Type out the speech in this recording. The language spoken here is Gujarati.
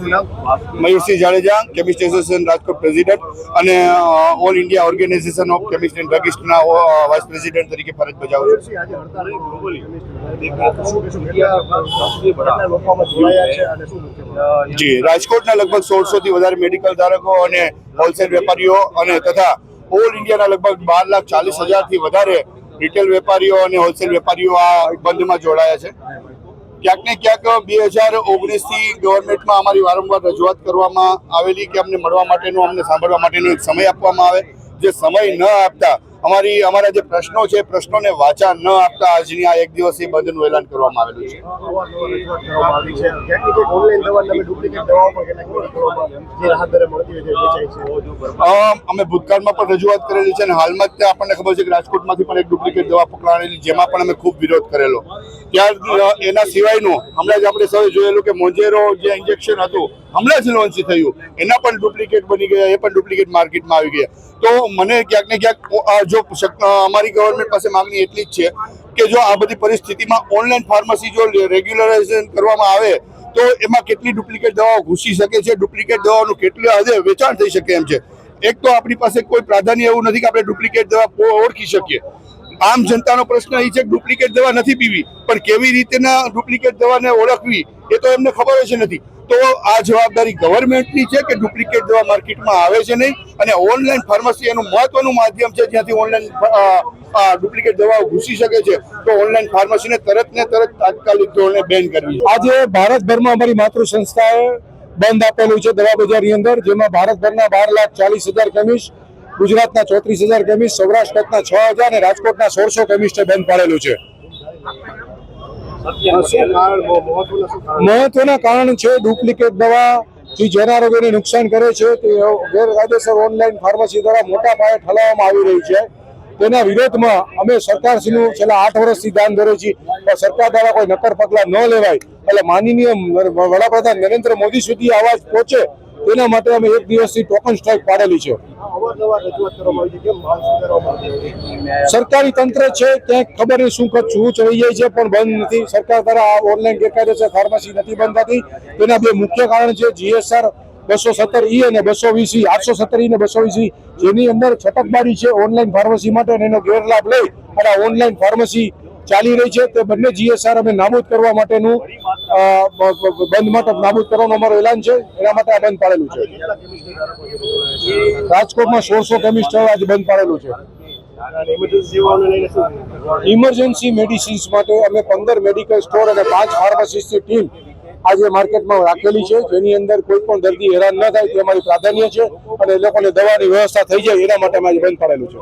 Mayursinh Jadeja, chemist association Rajkot president અને all India organisation of chemist and ડ્રગિસ્ટના વાઇસ પ્રેસિડેન્ટ તરીકે ફરજ બજાવું છું. જી, રાજકોટના લગભગ 1600થી વધારે મેડિકલ ધારકો અને હોલસેલ વેપારીઓ અને તથા ઓલ ઇન્ડિયાના લગભગ 12,40,000થી વધારે રિટેલ વેપારીઓ અને હોલસેલ વેપારીઓ આ બંધમાં જોડાયા છે. ક્યાંક ને ક્યાંક 2019થી ગવર્મેન્ટમાં અમારી વારંવાર રજૂઆત કરવામાં આવેલી કે અમને મળવા માટેનો, અમને સાંભળવા માટેનો એક સમય આપવામાં આવે. જે સમય ન આપતા અમારા જે પ્રશ્નો છે, પ્રશ્નોને વાચા ન આપતા આજની આ એક દિવસીય બંધનું એલાન કરવામાં આવેલું છે. અમે ભૂતકાળમાં પણ રજૂઆત કરેલી છે અને હાલમાં જ આપણને ખબર છે કે રાજકોટમાંથી પણ એક ડુપ્લિકેટ દવા પકડાયેલી, જેમાં પણ અમે ખૂબ વિરોધ કરેલો. ત્યાર એના સિવાયનું હમણાં જ આપણે સૌએ જોયેલું કે મોંજેરો જે ઇન્જેક્શન હતું હમણાં જ લોન્ચ થયું, એના પણ ડુપ્લિકેટ બની ગયા, એ પણ ડુપ્લિકેટ માર્કેટમાં આવી ગયા. તો મને ક્યાંક ને ક્યાંક જો અમારી ગવર્મેન્ટ પાસે માંગણી એટલી જ છે કે જો આ બધી પરિસ્થિતિમાં ઓનલાઈન ફાર્મસી જો રેગ્યુલરાઇઝેશન કરવામાં આવે તો એમાં કેટલી ડુપ્લિકેટ દવાઓ ઘૂસી શકે છે, ડુપ્લિકેટ દવાઓનું કેટલી હદે વેચાણ થઈ શકે એમ છે. એક તો આપણી પાસે કોઈ પ્રાધાન્ય એવું નથી કે આપણે ડુપ્લિકેટ દવા ઓળખી શકીએ. આમ જનતાનો પ્રશ્ન એ છે કે ડુપ્લિકેટ દવા નથી પીવી, પણ કેવી રીતના ડુપ્લિકેટ દવાને ઓળખવી એ તો એમને ખબર જ નથી. તો આ જવાબદારી ગવર્મેન્ટની છે કે ડુપ્લિકેટ દવા માર્કેટમાં આવે છે નહીં, અને ઓનલાઈન ફાર્મસી એનું મહત્વનું માધ્યમ છે જ્યાંથી ઓનલાઈન ડુપ્લિકેટ દવાઓ ઘૂસી શકે છે. તો ઓનલાઈન ફાર્મસીને તરત તાત્કાલિક ધોરણે બેન કરવી. આજે ભારતભરમાં અમારી માતૃ સંસ્થાએ બંધ આપેલું છે દવા બજારની અંદર, જેમાં ભારતભરના 12,40,000 કેમિસ્ટ, ગુજરાતના 34,000 કેમિસ્ટ, સૌરાષ્ટ્ર કચ્છના 6,000 અને રાજકોટના 1600 કેમિસ્ટે બંધ પાડેલું છે. મહત્વના કારણ છે ડુપ્લિકેટ દવા જેના આરોગ્યને નુકસાન કરે છે તે ગેરકાયદેસર ઓનલાઈન ફાર્મસી દ્વારા મોટા પાયે ઠલાવવામાં આવી રહી છે. તેના વિરોધમાં અમે સરકારશ્રીનું છેલ્લા 8 વર્ષથી ધ્યાન ધરે છીએ, પણ સરકાર દ્વારા કોઈ નક્કર પગલાં ન લેવાય એટલે માનનીય વડાપ્રધાન નરેન્દ્ર મોદી સુધી અવાજ પહોંચે તેના માટે અમે એક દિવસથી ટોકન સ્ટ્રાઇક પાડેલી છે. સરકારી તંત્ર છે ક્યાંક ખબર નહીં શું ચડી જાય છે, પણ બંધ નથી. સરકાર દ્વારા ઓનલાઈન ગેરકાયદેસર ફાર્મસી નથી બંધ થતી. તેના બે મુખ્ય કારણ છે GSR 217E અને 220E, 817E અને 220E, જેની અંદર છટકબારી છે ઓનલાઈન ફાર્મસી માટે, એનો ગેરલાભ લઈ અને ઓનલાઈન ફાર્મસી ચાલી રહી છે. તે બંને GSR અમે નાબૂદ કરવા માટેનું બંધ માટે નાબૂદ કરવાનું અમારું એલાન છે. એના માટે આ બંધ પાડેલું છે. રાજકોટમાં 1600 કેમિસ્ટ આજે બંધ પાડેલું છે. ઇમરજન્સી મેડિસિન્સ માટે અમે 15 મેડિકલ સ્ટોર અને 5 ફાર્માસિસ્ટની ટીમ આજે માર્કેટમાં રાખેલી છે, જેની અંદર કોઈ પણ દર્દી હેરાન ન થાય તે અમારી પ્રાધાન્ય છે અને એ લોકોને દવાની વ્યવસ્થા થઈ જાય એના માટે અમે આજે બંધ પાડેલું છે.